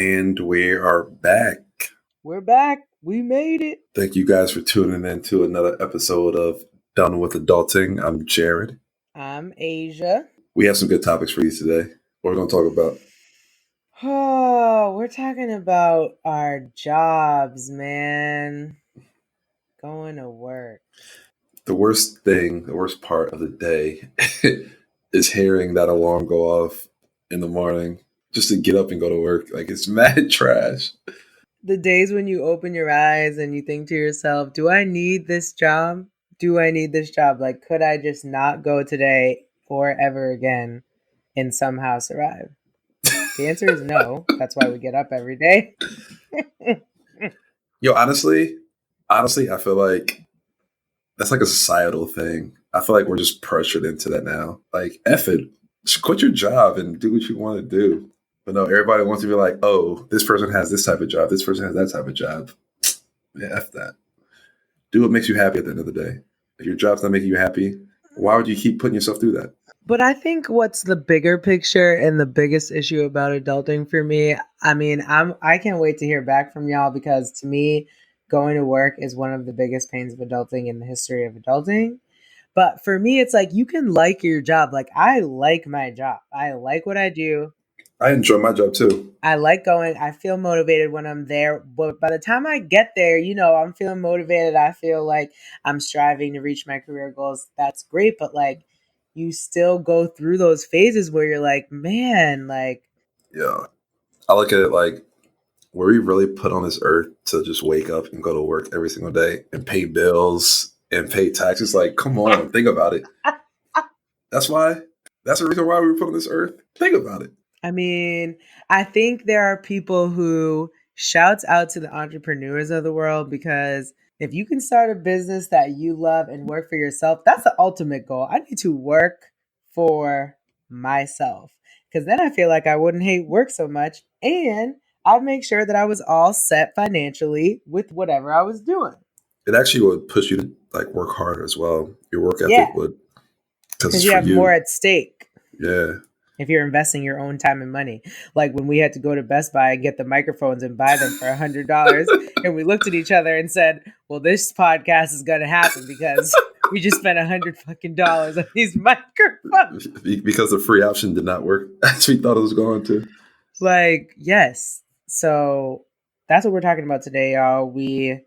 And we are back. We're back. We made it. Thank you guys for tuning in to another episode of Done with Adulting. I'm Jared. I'm Asia. We have some good topics for you today. What are we going to talk about? Oh, we're talking about our jobs, man. Going to work. The worst part of the day is hearing that alarm go off in the morning just to get up and go to work. Like, it's mad trash. The days when you open your eyes and you think to yourself, do I need this job? Do I need this job? Like, could I just not go today or ever again and somehow survive? The answer is no. That's why we get up every day. Yo, honestly, I feel like that's like a societal thing. I feel like we're just pressured into that now. Like, F it. Just quit your job and do what you want to do. But no, everybody wants to be like, oh, this person has this type of job. This person has that type of job. Yeah, F that. Do what makes you happy at the end of the day. If your job's not making you happy, why would you keep putting yourself through that? But I think what's the bigger picture and the biggest issue about adulting for me, I can't wait to hear back from y'all, because to me, going to work is one of the biggest pains of adulting in the history of adulting. But for me, it's like, you can like your job. Like, I like my job. I like what I do. I enjoy my job too. I like going. I feel motivated when I'm there. But by the time I get there, I'm feeling motivated. I feel like I'm striving to reach my career goals. That's great. But like, you still go through those phases where you're like, man, like. Yeah. I look at it like, were we really put on this earth to just wake up and go to work every single day and pay bills and pay taxes? Like, come on, think about it. That's the reason why we were put on this earth. Think about it. I mean, I think there are people who shouts out to the entrepreneurs of the world, because if you can start a business that you love and work for yourself, that's the ultimate goal. I need to work for myself, because then I feel like I wouldn't hate work so much, and I'd make sure that I was all set financially with whatever I was doing. It actually would push you to like work harder as well. Your work ethic would, because you have more at stake. Yeah. If you're investing your own time and money. Like when we had to go to Best Buy and get the microphones and buy them for $100, and we looked at each other and said, well, this podcast is going to happen because we just spent $100 on these microphones. Because the free option did not work as we thought it was going to. Like, yes. So that's what we're talking about today, y'all. We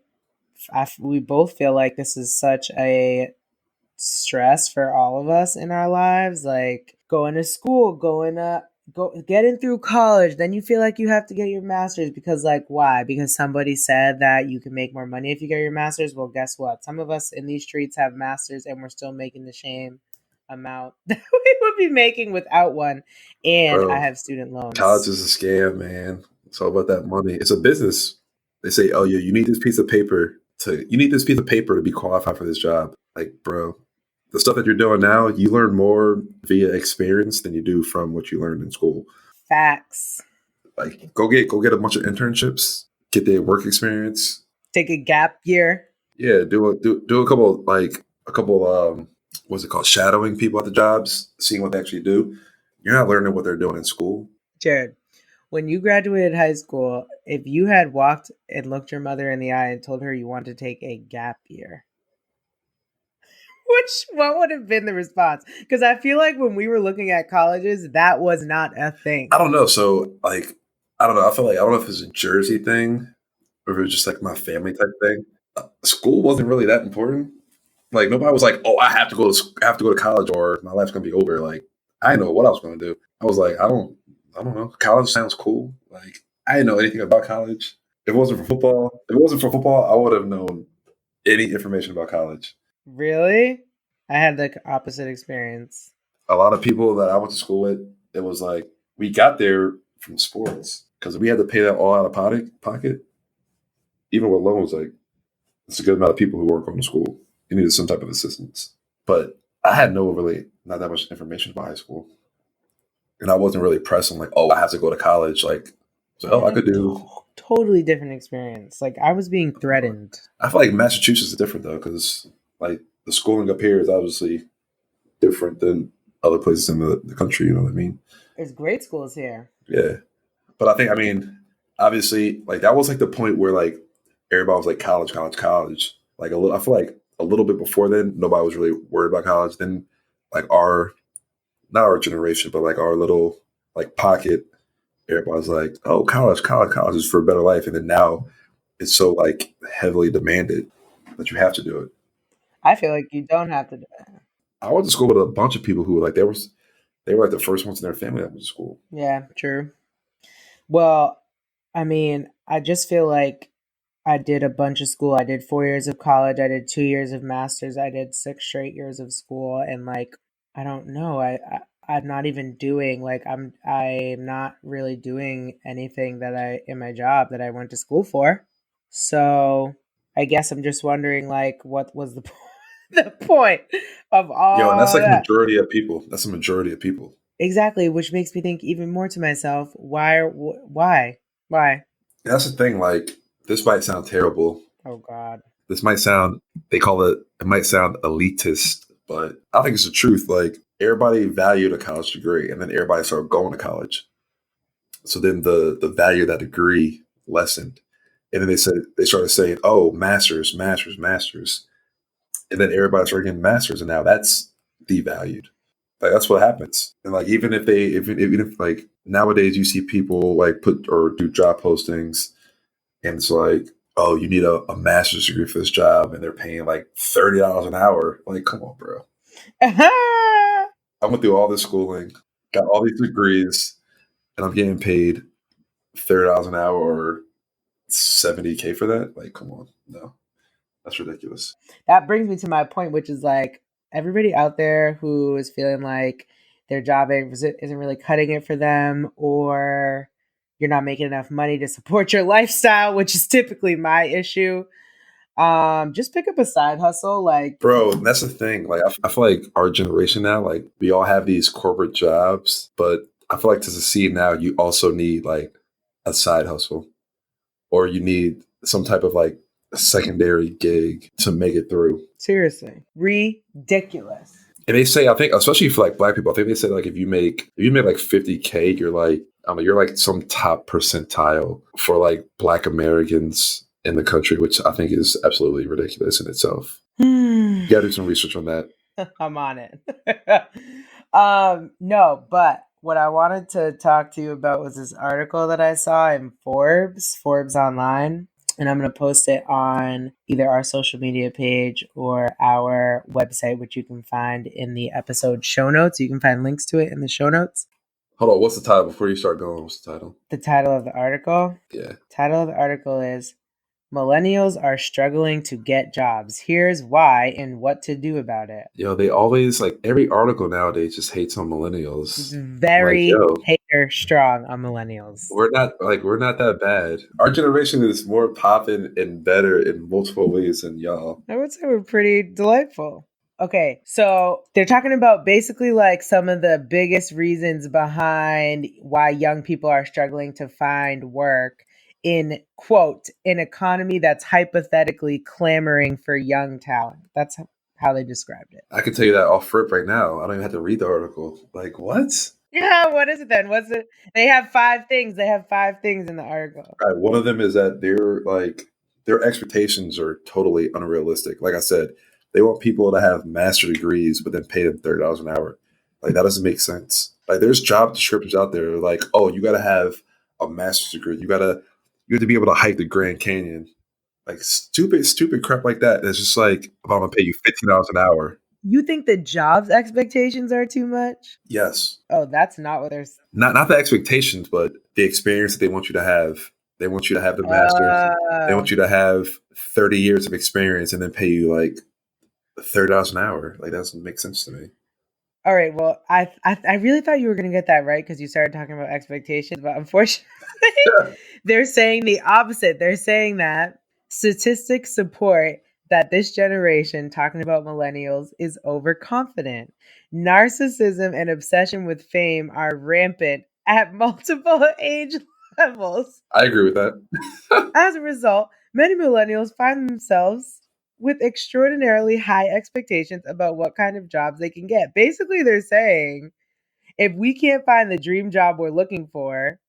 both feel like this is such a stress for all of us in our lives. Like, going to school, getting through college, then you feel like you have to get your master's because, like, why? Because somebody said that you can make more money if you get your master's. Well, guess what? Some of us in these streets have masters and we're still making the same amount that we would be making without one. And bro, I have student loans. College is a scam, man. It's all about that money. It's a business. They say, oh yeah, you need this piece of paper to be qualified for this job. Like, bro, the stuff that you're doing now, you learn more via experience than you do from what you learned in school. Facts. Like, go get a bunch of internships, get their work experience. Take a gap year. Yeah, do a couple what's it called? Shadowing people at the jobs, seeing what they actually do. You're not learning what they're doing in school. Jared, when you graduated high school, if you had walked and looked your mother in the eye and told her you wanted to take a gap year, what would have been the response? Because I feel like when we were looking at colleges, that was not a thing. I don't know. So, like, I don't know. I don't know if it's a Jersey thing or if it was just like my family type thing. School wasn't really that important. Like, nobody was like, "Oh, I have to go to college or my life's gonna be over." Like, I didn't know what I was gonna do. I was like, I don't know. College sounds cool. Like, I didn't know anything about college. If it wasn't for football, I would have known any information about college. Really? I had the opposite experience. A lot of people that I went to school with, it was like, we got there from sports because we had to pay that all out of pocket. Even with loans, like, it's a good amount of people who weren't going to school. You needed some type of assistance. But I had not that much information about high school. And I wasn't really pressed on like, oh, I have to go to college. Like, so I could do. Totally different experience. Like, I was being threatened. I feel like Massachusetts is different though, because like the schooling up here is obviously different than other places in the country. You know what I mean? There's great schools here. Yeah. But I obviously, like that was like the point where like everybody was like college, college, college. Like a little, I feel like a little bit before then, nobody was really worried about college. Then, like our not our generation, but like our little like pocket, everybody's like, oh, college, college, college is for a better life. And then now it's so like heavily demanded that you have to do it. I feel like you don't have to do it. I went to school with a bunch of people who like they were like the first ones in their family that went to school. Yeah, true. Well, I mean, I just feel like I did a bunch of school. I did 4 years of college. I did 2 years of masters. I did 6 straight years of school, and like I don't know. I'm not even doing like I'm not really doing anything that I in my job that I went to school for. So I guess I'm just wondering like what was the the point of Yo, and that's all like a that? majority of people. That's a majority of people. Exactly, which makes me think even more to myself, why? And that's the thing. Like this might sound terrible. Oh God. This might sound they call it. It might sound elitist, but I think it's the truth. Like everybody valued a college degree, and then everybody started going to college. So then the value of that degree lessened. And then they started saying, "Oh, masters, masters, masters," and then everybody started getting masters, and now that's devalued. Like that's what happens. And like even if like nowadays you see people like put or do job postings, and it's like, oh, you need a master's degree for this job, and they're paying like $30 an hour. Like, come on, bro. I went through all this schooling, got all these degrees, and I'm getting paid $30 an hour or 70K for that. Like, come on, no, that's ridiculous. That brings me to my point, which is like everybody out there who is feeling like their job isn't really cutting it for them, or you're not making enough money to support your lifestyle, which is typically my issue. Just pick up a side hustle, like Bro, that's the thing. Like, I feel like our generation now, like, we all have these corporate jobs, but I feel like to succeed now, you also need like a side hustle, or you need some type of like secondary gig to make it through. seriously, ridiculous. And they say, I think, especially for like black people, I think they say like if you make like 50K, you're like, I don't know, you're like some top percentile for like black Americans in the country, which I think is absolutely ridiculous in itself. You gotta do some research on that. I'm on it. No, but what I wanted to talk to you about was this article that I saw in Forbes Online, and I'm going to post it on either our social media page or our website, which you can find in the episode show notes. You can find links to it in the show notes. Hold on, what's the title before you start going? What's the title? The title of the article? Yeah. Title of the article is Millennials are struggling to get jobs. Here's why and what to do about it. Yo, they always like every article nowadays just hates on millennials. It's very Like, yo, hater strong on millennials. we're not that bad. Our generation is more popping and better in multiple ways than y'all. I would say we're pretty delightful. Okay, so they're talking about basically like some of the biggest reasons behind why young people are struggling to find work in, quote, an economy that's hypothetically clamoring for young talent. That's how they described it. I can tell you that off rip right now. I don't even have to read the article. Like what? Yeah, what is it then? What's it? They have 5 things. They have 5 things in the article. All right, one of them is that their expectations are totally unrealistic. Like I said, they want people to have master degrees, but then pay them $30 an hour. Like that doesn't make sense. Like there's job descriptions out there like, oh, you got to have a master's degree. You have to be able to hike the Grand Canyon. Like stupid crap like that. It's just like if I'm gonna pay you $15 an hour. You think the jobs expectations are too much? Yes, Oh, that's not what they're saying. not the expectations, but the experience that they want you to have. They want you to have the master's. They want you to have 30 years of experience and then pay you like $30 an hour. Like that doesn't make sense to me. All right. Well, I really thought you were going to get that right because you started talking about expectations, but unfortunately, they're saying the opposite. They're saying that statistics support that this generation, talking about millennials, is overconfident. Narcissism and obsession with fame are rampant at multiple age levels. I agree with that. As a result, many millennials find themselves with extraordinarily high expectations about what kind of jobs they can get. Basically, they're saying if we can't find the dream job we're looking for,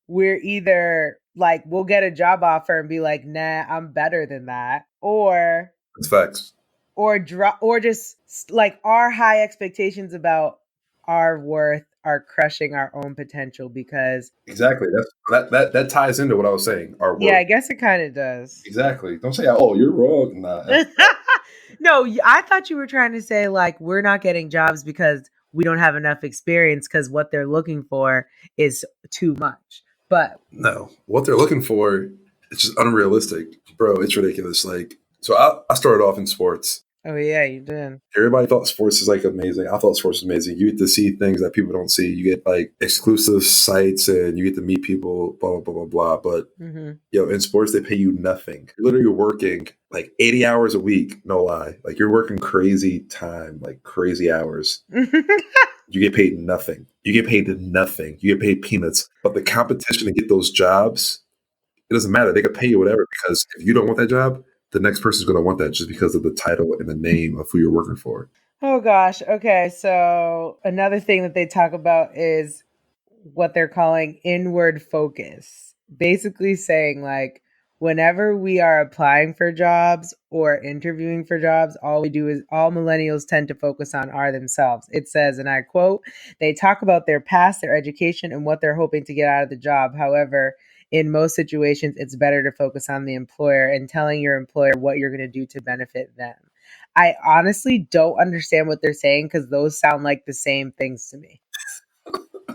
we're either like we'll get a job offer and be like, nah, I'm better than that. Or It's facts. or just like our high expectations about our worth are crushing our own potential because Exactly. That ties into what I was saying. Our yeah, work. I guess it kind of does. Exactly. Don't say, oh, you're wrong. Nah. No, I thought you were trying to say like we're not getting jobs because we don't have enough experience because what they're looking for is too much. But No. What they're looking for, it's just unrealistic. Bro, it's ridiculous. Like, so I started off in sports. oh yeah, you did. Everybody thought sports is like amazing. I thought sports was amazing. You get to see things that people don't see. You get like exclusive sites and you get to meet people, blah, blah, blah, blah, blah. But in sports, they pay you nothing. You're literally working like 80 hours a week, no lie. Like you're working crazy time, like crazy hours. You get paid nothing. You get paid nothing. You get paid peanuts. But the competition to get those jobs, it doesn't matter. They could pay you whatever because if you don't want that job, the next person's going to want that just because of the title and the name of who you're working for. Oh gosh. Okay. So another thing that they talk about is what they're calling inward focus. Basically saying like whenever we are applying for jobs or interviewing for jobs, all millennials tend to focus on are themselves. It says, and I quote, they talk about their past, their education, and what they're hoping to get out of the job. However, in most situations, it's better to focus on the employer and telling your employer what you're going to do to benefit them. I honestly don't understand what they're saying because those sound like the same things to me.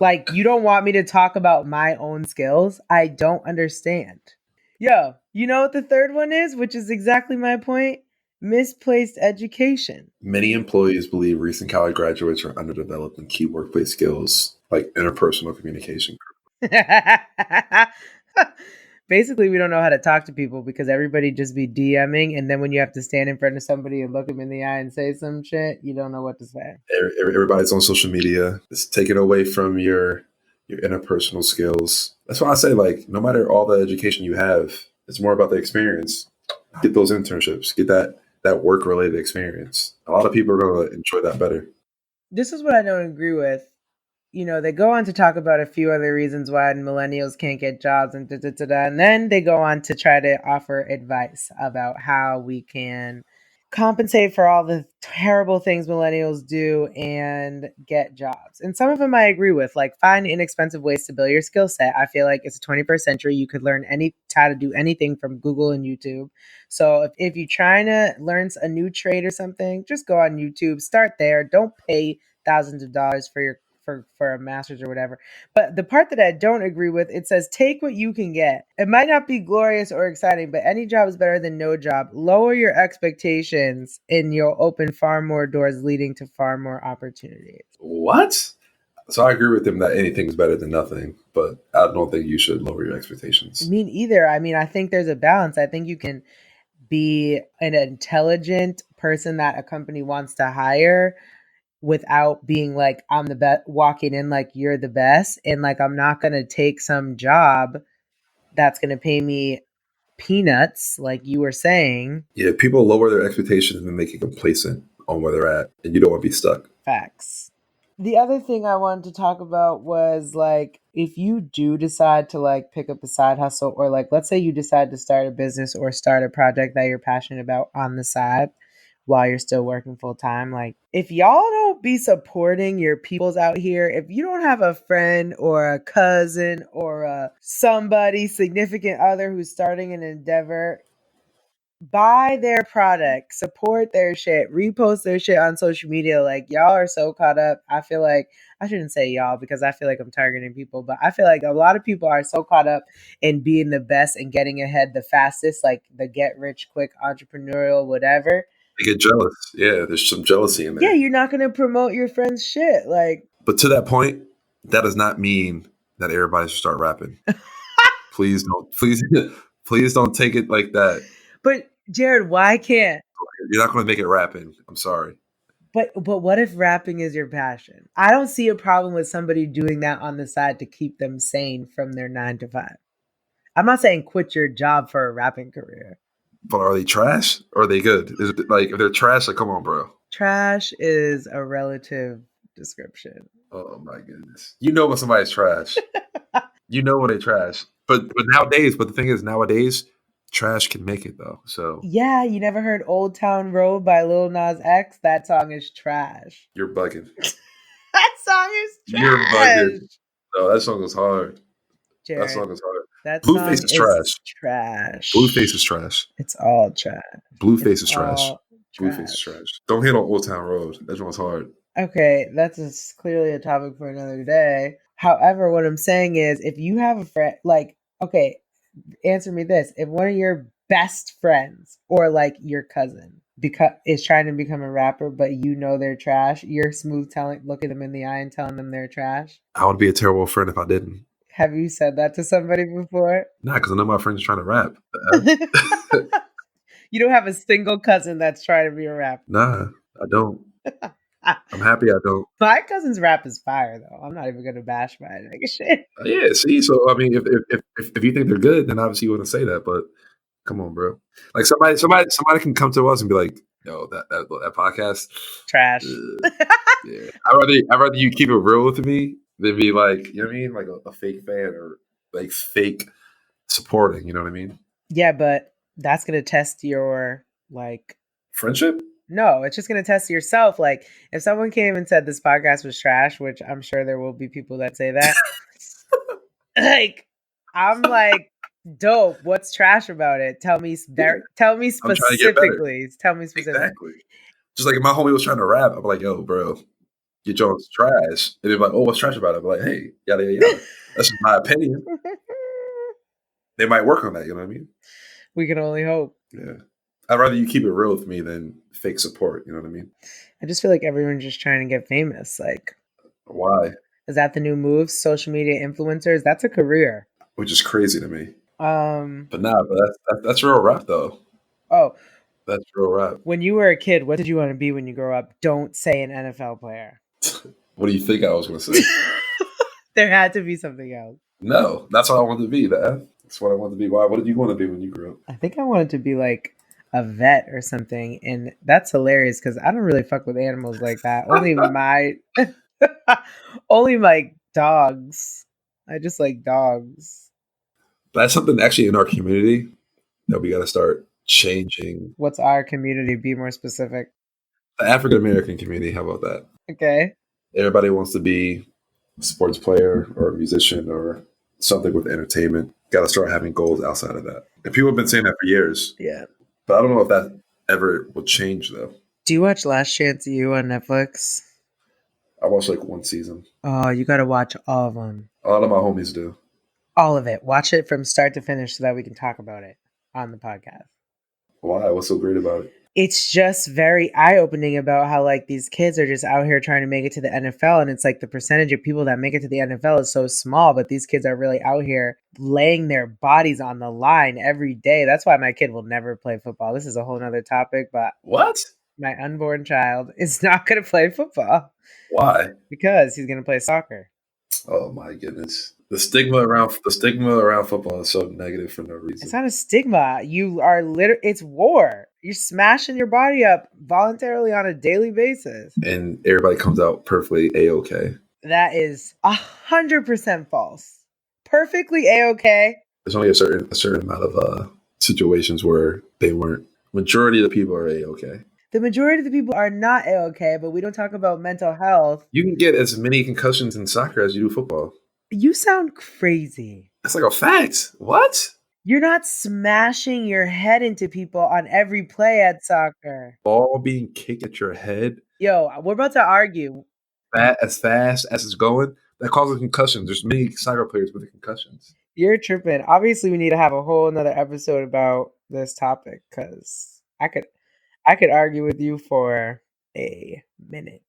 Like, you don't want me to talk about my own skills? I don't understand. Yo, you know what the third one is, which is exactly my point? Misplaced education. Many employees believe recent college graduates are underdeveloped in key workplace skills like interpersonal communication. Basically, we don't know how to talk to people because everybody just be DMing, and then when you have to stand in front of somebody and look them in the eye and say some shit, you don't know what to say. Everybody's on social media. It's taken away from your interpersonal skills. That's why I say, like, no matter all the education you have, it's more about the experience. Get those internships. Get that work related experience. A lot of people are going to enjoy that better. This is what I don't agree with. You know, they go on to talk about a few other reasons why millennials can't get jobs and and then they go on to try to offer advice about how we can compensate for all the terrible things millennials do and get jobs. And some of them I agree with, like find inexpensive ways to build your skill set. I feel like it's the 21st century. You could learn how to do anything from Google and YouTube. So if you're trying to learn a new trade or something, just go on YouTube, start there. Don't pay thousands of dollars for a master's or whatever. But the part that I don't agree with, it says take what you can get. It might not be glorious or exciting, but any job is better than no job. Lower your expectations and you'll open far more doors leading to far more opportunities. What? So I agree with him that anything's better than nothing, but I don't think you should lower your expectations. Me neither. I mean, I think there's a balance. I think you can be an intelligent person that a company wants to hire without being like I'm the best, walking in like you're the best, and like I'm not going to take some job that's going to pay me peanuts like you were saying. Yeah, people lower their expectations and make it complacent on where they're at, and you don't want to be stuck. Facts. The other thing I wanted to talk about was like if you do decide to like pick up a side hustle, or like let's say you decide to start a business or start a project that you're passionate about on the side while you're still working full time. Like if y'all don't be supporting your peoples out here, if you don't have a friend or a cousin or somebody significant other who's starting an endeavor, buy their product, support their shit, repost their shit on social media. Like y'all are so caught up. I feel like I shouldn't say y'all because I feel like I'm targeting people, but I feel like a lot of people are so caught up in being the best and getting ahead the fastest, like the get rich quick entrepreneurial whatever. They get jealous. Yeah, there's some jealousy in there. Yeah, you're not going to promote your friend's shit. Like, but to that point, that does not mean that everybody should start rapping. Please don't take it like that. But Jared, why can't? You're not going to make it rapping. I'm sorry. But what if rapping is your passion? I don't see a problem with somebody doing that on the side to keep them sane from their 9 to 5. I'm not saying quit your job for a rapping career. But are they trash or are they good? Is it like if they're trash, like come on, bro. Trash is a relative description. Oh my goodness. You know when somebody's trash. You know when they trash. But the thing is, nowadays, trash can make it though. So Yeah, you never heard Old Town Road by Lil Nas X? That song is trash. you're bugging. That song is You're trash. bugging. No, that song is hard. That Jared, song is hard. that Blueface song is is trash. trash. Blueface is trash. It's all trash. Blueface It's is trash. all Blueface is trash. Don't hit on Old Town Road. That one's hard. Okay, that's clearly a topic for another day. However, what I'm saying is, if you have a friend, like, okay, answer me this: if one of your best friends or like your cousin is trying to become a rapper, but you know they're trash, you're smooth looking them in the eye and telling them they're trash. I would be a terrible friend if I didn't. Have you said that to somebody before? Nah, because I know my friends are trying to rap. You don't have a single cousin that's trying to be a rapper. Nah, I don't. I'm happy I don't. My cousin's rap is fire, though. I'm not even gonna bash my nigga shit. Yeah, see, so I mean, if you think they're good, then obviously you wouldn't say that. But come on, bro. Like somebody can come to us and be like, "Yo, that podcast Trash." Yeah, I'd rather you keep it real with me than be like, you know what I mean, like a fake fan or like fake supporting. You know what I mean? Yeah, but that's gonna test your like friendship. No, it's just going to test yourself. Like, if someone came and said this podcast was trash, which I'm sure there will be people that say that, like, I'm like, dope. What's trash about it? Tell me specifically. Tell me specifically. Exactly. Just like if my homie was trying to rap, I'm like, yo, bro, your joint's trash. And they're like, oh, what's trash about it? I'm like, hey, yada, yada, yada. That's just my opinion. They might work on that. You know what I mean? We can only hope. Yeah. I'd rather you keep it real with me than fake support. You know what I mean? I just feel like everyone's just trying to get famous. Like, why? Is that the new move? Social media influencers? That's a career. Which is crazy to me. But that's real rap though. Oh. That's real rap. When you were a kid, what did you want to be when you grow up? Don't say an NFL player. What do you think I was going to say? There had to be something else. No, that's what I wanted to be. That's what I wanted to be. Why? What did you want to be when you grew up? I think I wanted to be like a vet or something, and that's hilarious because I don't really fuck with animals like that. Only my dogs. I just like dogs. That's something actually in our community that we got to start changing. What's our community? Be more specific. The African American community. How about that? Okay. Everybody wants to be a sports player or a musician or something with entertainment. Got to start having goals outside of that. And people have been saying that for years. Yeah. But I don't know if that ever will change, though. Do you watch Last Chance U on Netflix? I watched like one season. Oh, you got to watch all of them. A lot of my homies do. All of it. Watch it from start to finish so that we can talk about it on the podcast. Why? What's so great about it? It's just very eye-opening about how like these kids are just out here trying to make it to the NFL, and it's like the percentage of people that make it to the NFL is so small, but these kids are really out here laying their bodies on the line every day. That's why my kid will never play football. This is a whole nother topic, but what? My unborn child is not going to play football. Why? Because he's going to play soccer. Oh my goodness. The stigma around football is so negative for no reason. It's not a stigma. You are it's war. You're smashing your body up voluntarily on a daily basis. And everybody comes out perfectly A-okay. That is 100% false. Perfectly A-okay. There's only a certain amount of situations where they weren't. Majority of the people are A-okay. The majority of the people are not A-okay, but we don't talk about mental health. You can get as many concussions in soccer as you do football. You sound crazy. That's like a fact. What? You're not smashing your head into people on every play at soccer. Ball being kicked at your head. Yo, we're about to argue. As fast as it's going, that causes concussions. There's many soccer players with concussions. You're tripping. Obviously, we need to have a whole another episode about this topic because I could argue with you for a minute.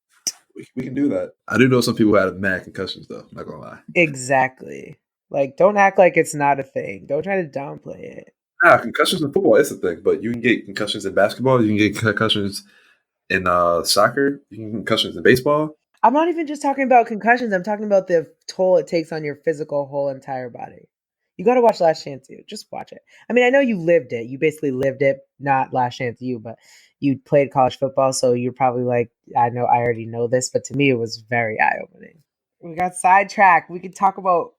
We can do that. I do know some people who had mad concussions, though. Not gonna lie. Exactly. Like, don't act like it's not a thing. Don't try to downplay it. Nah, concussions in football is a thing, but you can get concussions in basketball. You can get concussions in soccer. You can get concussions in baseball. I'm not even just talking about concussions. I'm talking about the toll it takes on your physical whole entire body. You got to watch Last Chance U. Just watch it. I mean, I know you lived it. You basically lived it, not Last Chance U, but you played college football, so you're probably like, I already know this, but to me, it was very eye-opening. We got sidetracked. We could talk about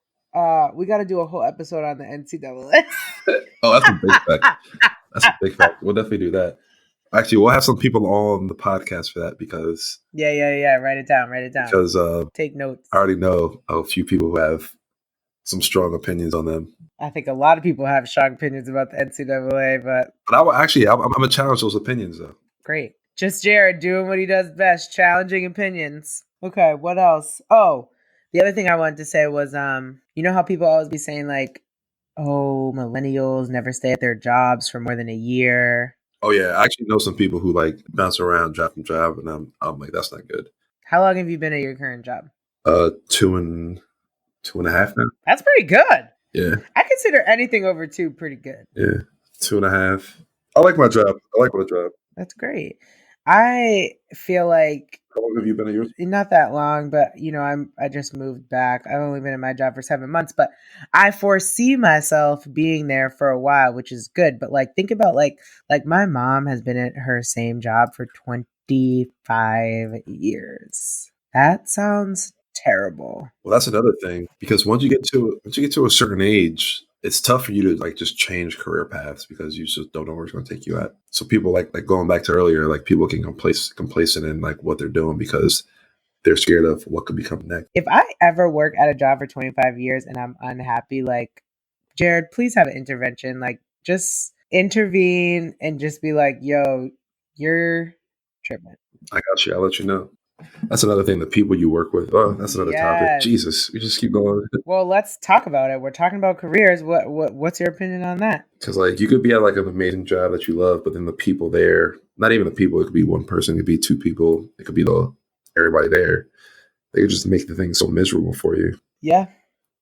We got to do a whole episode on the NCAA. Oh, that's a big fact. That's a big fact. We'll definitely do that. Actually, we'll have some people on the podcast for that because Yeah. Write it down. Take notes. I already know a few people who have some strong opinions on them. I think a lot of people have strong opinions about the NCAA, but I will actually, I'm gonna challenge those opinions though. great. Just Jared doing what he does best, challenging opinions. Okay, what else? Oh, the other thing I wanted to say was, you know how people always be saying like, oh, millennials never stay at their jobs for more than a year. Oh yeah, I actually know some people who like bounce around job from job, and I'm like, that's not good. How long have you been at your current job? 2.5 now. That's pretty good. Yeah. I consider anything over 2 pretty good. Yeah, 2.5. I like my job. I like my job. That's great. I feel like How long have you been at yours? not that long, but you know, I just moved back. I've only been in my job for 7 months, but I foresee myself being there for a while, which is good. But like, think about like my mom has been at her same job for 25 years. That sounds terrible. Well, that's another thing because once you get to a certain age, it's tough for you to like just change career paths because you just don't know where it's going to take you at. So people like going back to earlier, like people can complacent in like what they're doing because they're scared of what could become next. If I ever work at a job for 25 years and I'm unhappy, like, Jared, please have an intervention. Like, just intervene and just be like, yo, you're tripping. I got you. I'll let you know. That's another thing. The people you work with. Oh, that's another topic. Yes. Jesus, we just keep going. Well, let's talk about it. We're talking about careers. What's your opinion on that? Because like you could be at like an amazing job that you love, but then the people there, not even the people, it could be one person, it could be two people, it could be everybody there. They could just make the thing so miserable for you. Yeah,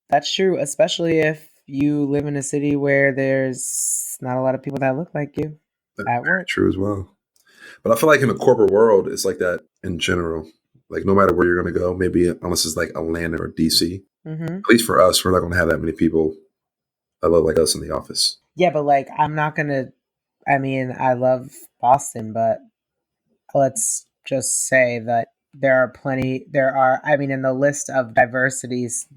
that's true. Especially if you live in a city where there's not a lot of people that look like you at work. True as well. But I feel like in the corporate world, it's like that in general. Like no matter where you're going to go, maybe unless it's like Atlanta or DC, at least for us, we're not going to have that many people that look like us in the office. Yeah, but like I'm not going to, I mean, I love Boston, but let's just say that I mean, in the list of diverse cities,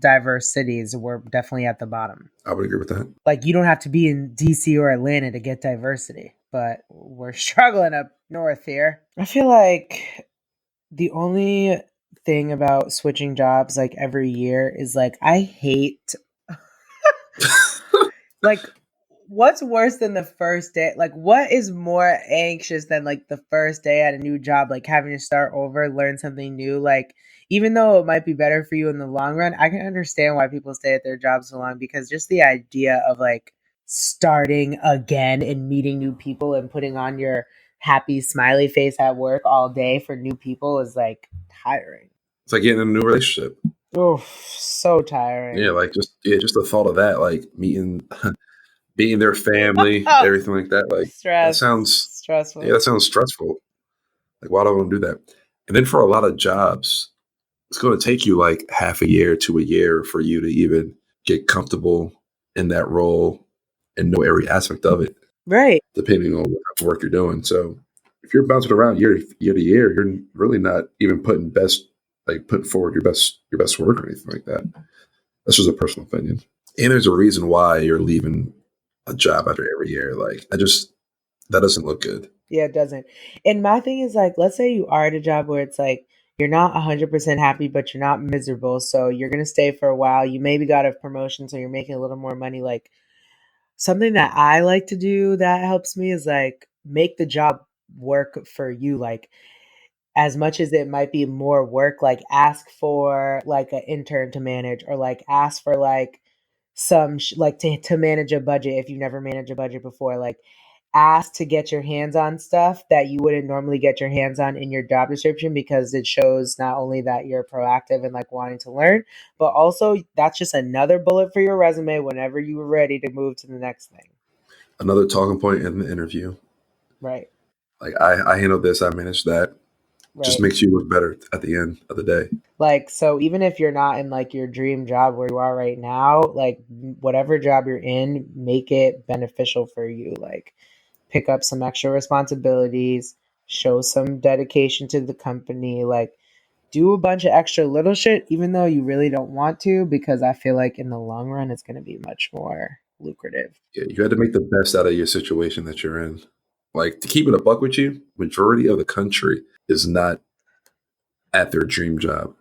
we're definitely at the bottom. I would agree with that. Like you don't have to be in DC or Atlanta to get diversity, but we're struggling up north here. I feel like the only thing about switching jobs like every year is like I hate like what's worse than the first day? Like what is more anxious than like the first day at a new job, like having to start over, learn something new? Like even though it might be better for you in the long run, I can understand why people stay at their jobs so long because just the idea of like starting again and meeting new people and putting on your happy smiley face at work all day for new people is like tiring. It's like getting in a new relationship. Oh, so tiring. Yeah, like just the thought of that, like meeting their family, everything like that. Like that sounds stressful. Yeah, that sounds stressful. Like why do I want to do that? And then for a lot of jobs, it's going to take you like half a year to a year for you to even get comfortable in that role and know every aspect of it. Right. Depending on what type of work you're doing. So if you're bouncing around year to year, you're really not even putting forward your best work or anything like that. That's just a personal opinion. And there's a reason why you're leaving a job after every year. Like that doesn't look good. Yeah, it doesn't. And my thing is like, let's say you are at a job where it's like, you're not 100% happy, but you're not miserable. So you're going to stay for a while. You maybe got a promotion, so you're making a little more money. Like something that I like to do that helps me is like make the job work for you. Like as much as it might be more work, like ask for like an intern to manage or like ask for like some like to manage a budget if you've never managed a budget before. Like ask to get your hands on stuff that you wouldn't normally get your hands on in your job description because it shows not only that you're proactive and like wanting to learn, but also that's just another bullet for your resume whenever you were ready to move to the next thing. Another talking point in the interview. Right. Like I handled this, I managed that. Right. Just makes you look better at the end of the day. Like, so even if you're not in like your dream job where you are right now, like whatever job you're in, make it beneficial for you. Like pick up some extra responsibilities, show some dedication to the company, like do a bunch of extra little shit, even though you really don't want to, because I feel like in the long run, it's going to be much more lucrative. Yeah, you had to make the best out of your situation that you're in. Like, to keep it a buck with you, majority of the country is not at their dream job.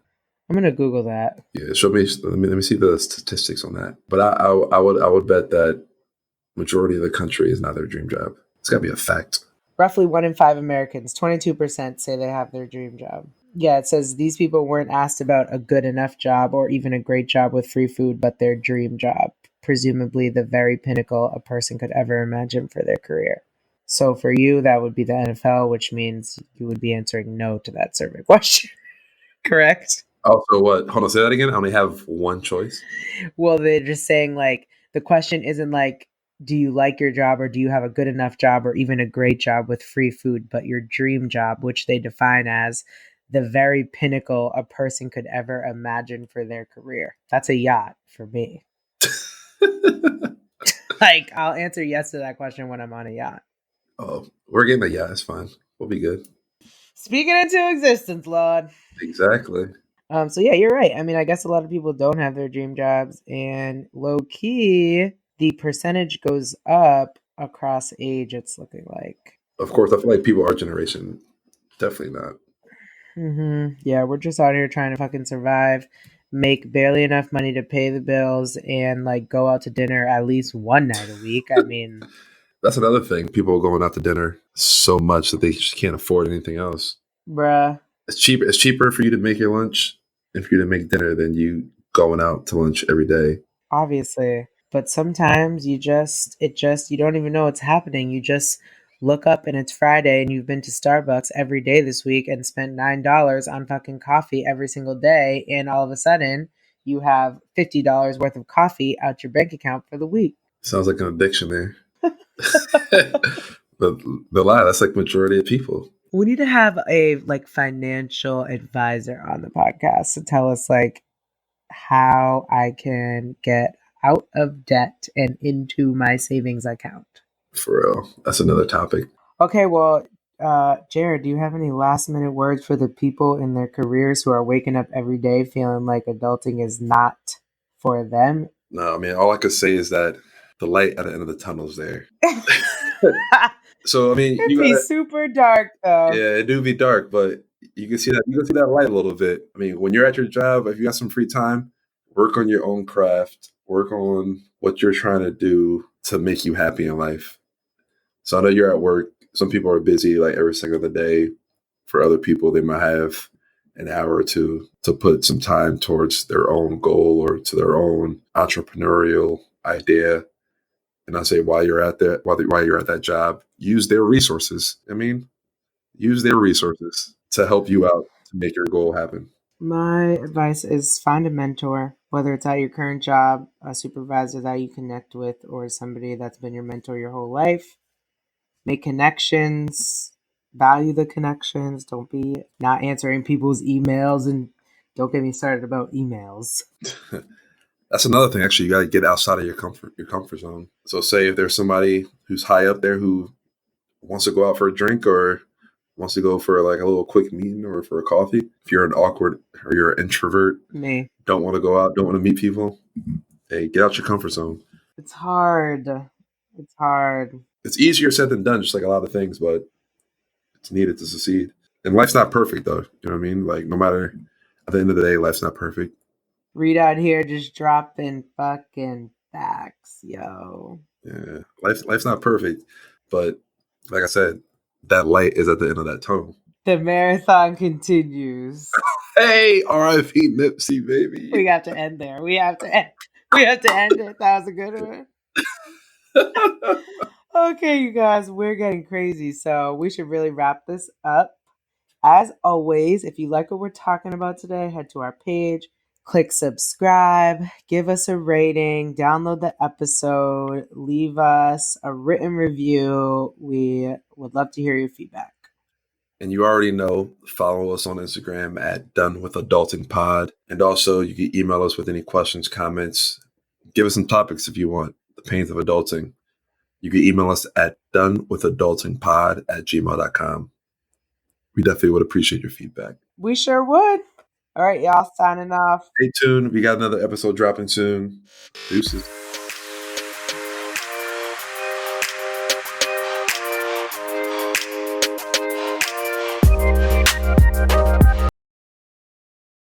I'm going to Google that. Yeah, show me. Let me see the statistics on that. But I would bet that majority of the country is not their dream job. It's got to be a fact. Roughly 1 in 5 Americans, 22%, say they have their dream job. Yeah, it says these people weren't asked about a good enough job or even a great job with free food, but their dream job, presumably the very pinnacle a person could ever imagine for their career. So for you, that would be the NFL, which means you would be answering no to that survey question. Correct? Also, what? Hold on, say that again. I only have one choice. Well, they're just saying, like, the question isn't like, do you like your job or do you have a good enough job or even a great job with free food, but your dream job, which they define as the very pinnacle a person could ever imagine for their career. That's a yacht for me. Like, I'll answer yes to that question when I'm on a yacht. Oh, we're getting a yacht. It's fine. We'll be good. Speaking into existence, Lord. Exactly. So yeah, you're right. I mean, I guess a lot of people don't have their dream jobs, and low key, the percentage goes up across age. It's looking like. Of course, I feel like people our generation definitely not. Yeah, we're just out here trying to fucking survive, make barely enough money to pay the bills, and like go out to dinner at least one night a week. I mean, that's another thing. People are going out to dinner so much that they just can't afford anything else. Bruh. It's cheap. It's cheaper for you to make your lunch and for you to make dinner than you going out to lunch every day. Obviously. But sometimes you don't even know what's happening. You just look up and it's Friday and you've been to Starbucks every day this week and spent $9 on fucking coffee every single day. And all of a sudden you have $50 worth of coffee out your bank account for the week. Sounds like an addiction there. The lie, that's like majority of people. We need to have a like financial advisor on the podcast to tell us like how I can get out of debt and into my savings account. For real. That's another topic. Okay, well, Jared, do you have any last minute words for the people in their careers who are waking up every day feeling like adulting is not for them? No, I mean, all I could say is that the light at the end of the tunnel is there. So I mean, it'd be super dark though. Yeah, it do be dark, but you can see that light a little bit. I mean, when you're at your job, if you got some free time, work on your own craft, work on what you're trying to do to make you happy in life. So I know you're at work. Some people are busy like every second of the day. For other people, they might have an hour or two to put some time towards their own goal or to their own entrepreneurial idea. And I say, while you're at that job, use their resources. Use their resources to help you out to make your goal happen. My advice is find a mentor, whether it's at your current job, a supervisor that you connect with, or somebody that's been your mentor your whole life. Make connections, value the connections. Don't be not answering people's emails, and don't get me started about emails. That's another thing. Actually, you got to get outside of your comfort zone. So say if there's somebody who's high up there who wants to go out for a drink or wants to go for like a little quick meeting or for a coffee. If you're an awkward or you're an introvert, don't want to go out, don't want to meet people, hey, get out your comfort zone. It's hard. It's easier said than done, just like a lot of things, but it's needed to succeed. And life's not perfect, though. You know what I mean? Like, no matter, at the end of the day, life's not perfect. Read out here just dropping fucking facts, yo. Yeah, life's not perfect, but like I said, that light is at the end of that tunnel. The marathon continues. Hey, R.I.P. Nipsey, baby. We have to end there. We have to end it. That was a good one. Okay, you guys, we're getting crazy, so we should really wrap this up. As always, if you like what we're talking about today, head to our page, click subscribe, give us a rating, download the episode, leave us a written review. We would love to hear your feedback. And you already know, follow us on Instagram at donewithadultingpod. And also, you can email us with any questions, comments. Give us some topics if you want. The pains of adulting. You can email us at donewithadultingpod@gmail.com. We definitely would appreciate your feedback. We sure would. All right, y'all, signing off. Stay tuned. We got another episode dropping soon. Deuces.